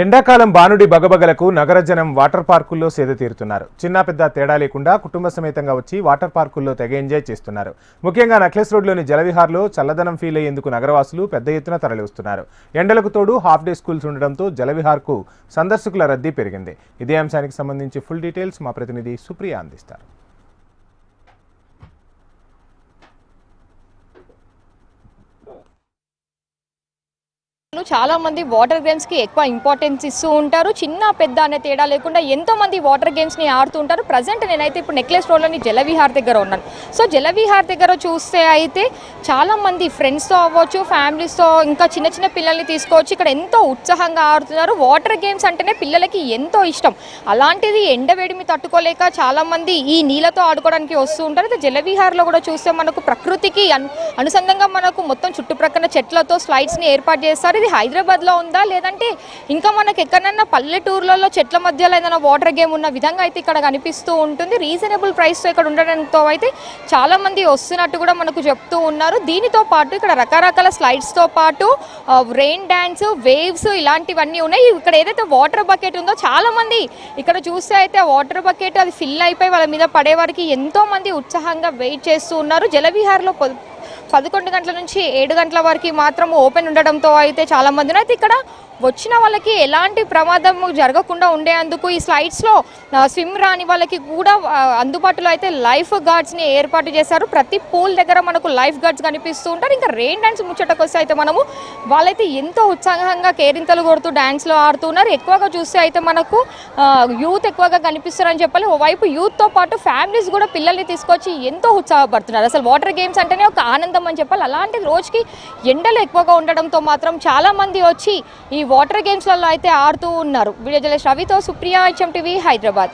ఎండాకాలం బానుడి బగబగలకు నగర జనం వాటర్ పార్కుల్లో సేద తీరుతున్నారు. చిన్న పెద్ద తేడా లేకుండా కుటుంబ సమేతంగా వచ్చి వాటర్ పార్కుల్లో తెగ ఎంజాయ్ చేస్తున్నారు. ముఖ్యంగా నక్లెస్ రోడ్లోని జలవిహార్లో చల్లదనం ఫీల్ అయ్యేందుకు నగరవాసులు పెద్ద ఎత్తున తరలివస్తున్నారు. ఎండలకు తోడు హాఫ్ డే స్కూల్స్ ఉండడంతో జలవిహార్కు సందర్శకుల రద్దీ పెరిగింది. ఇదే అంశానికి సంబంధించి ఫుల్ డీటెయిల్స్ మా ప్రతినిధి సుప్రియ అందిస్తారు. చాలా మంది వాటర్ గేమ్స్ కి ఎక్కువ ఇంపార్టెన్స్ ఇస్తూ ఉంటారు. చిన్న పెద్ద అనే తేడా లేకుండా ఎంతో మంది వాటర్ గేమ్స్ ని ఆడుతూ ఉంటారు. ప్రజెంట్ నేనైతే ఇప్పుడు నెక్లెస్ రోడ్లోని జలవిహార్ దగ్గర ఉన్నాను. సో జలవిహార్ దగ్గర చూస్తే అయితే చాలా మంది ఫ్రెండ్స్తో అవ్వచ్చు, ఫ్యామిలీస్తో, ఇంకా చిన్న చిన్న పిల్లల్ని తీసుకోవచ్చు. ఇక్కడ ఎంతో ఉత్సాహంగా ఆడుతున్నారు. వాటర్ గేమ్స్ అంటేనే పిల్లలకి ఎంతో ఇష్టం. అలాంటిది ఎండవేడిమి తట్టుకోలేక చాలా మంది ఈ నీళ్ళతో ఆడుకోవడానికి వస్తూ ఉంటారు. అయితే జలవిహార్లో కూడా చూస్తే మనకు ప్రకృతికి అనుసంధంగా మనకు మొత్తం చుట్టుప్రక్కల చెట్లతో స్లైడ్స్ ని ఏర్పాటు చేస్తారు. ఇది హైదరాబాద్లో ఉందా లేదంటే ఇంకా మనకు ఎక్కడన్నా పల్లెటూర్లలో చెట్ల మధ్యలో ఏదైనా వాటర్ గేమ్ ఉన్న విధంగా అయితే ఇక్కడ కనిపిస్తూ ఉంటుంది. రీజనబుల్ ప్రైస్తో ఇక్కడ ఉండడంతో అయితే చాలా మంది వస్తున్నట్టు కూడా మనకు చెప్తూ ఉన్నారు. దీనితో పాటు ఇక్కడ రకరకాల స్లైడ్స్తో పాటు రెయిన్ డ్యాన్స్, వేవ్స్ ఇలాంటివన్నీ ఉన్నాయి. ఇక్కడ ఏదైతే వాటర్ బకెట్ ఉందో చాలా మంది ఇక్కడ చూస్తే అయితే వాటర్ బకెట్ అది ఫిల్ అయిపోయి వాళ్ళ మీద పడే వారికి ఎంతో మంది ఉత్సాహంగా వెయిట్ చేస్తూ ఉన్నారు. జలవిహార్లో 11 గంటల నుంచి 7 గంటల వరకు మాత్రం ఓపెన్ ఉండడంతో అయితే చాలా మంది అయితే ఇక్కడ వచ్చిన వాళ్ళకి ఎలాంటి ప్రమాదం జరగకుండా ఉండేందుకు ఈ స్లైడ్స్లో స్విమ్ రాని వాళ్ళకి కూడా అందుబాటులో అయితే లైఫ్ గార్డ్స్ని ఏర్పాటు చేశారు. ప్రతి పూల్ దగ్గర మనకు లైఫ్ గార్డ్స్ కనిపిస్తూ ఉంటారు. ఇంకా రెయిన్ డ్యాన్స్ ముచ్చటకు వస్తే అయితే మనము వాళ్ళైతే ఎంతో ఉత్సాహంగా కేరింతలు కొడుతూ డ్యాన్స్లో ఆడుతున్నారు. ఎక్కువగా చూస్తే అయితే మనకు యూత్ ఎక్కువగా కనిపిస్తారని చెప్పాలి. ఓవైపు యూత్తో పాటు ఫ్యామిలీస్ కూడా పిల్లల్ని తీసుకొచ్చి ఎంతో ఉత్సాహపడుతున్నారు. అసలు వాటర్ గేమ్స్ అంటేనే ఒక ఆనందం అని చెప్పాలి. అలాంటి రోజుకి ఎండలు ఎక్కువగా ఉండడంతో మాత్రం చాలామంది వచ్చి ఈ వాటర్ గేమ్స్లలో అయితే ఆడుతూ ఉన్నారు. వీడియో జర్నలిస్ట్ రవితో సుప్రియ, HM TV, హైదరాబాద్.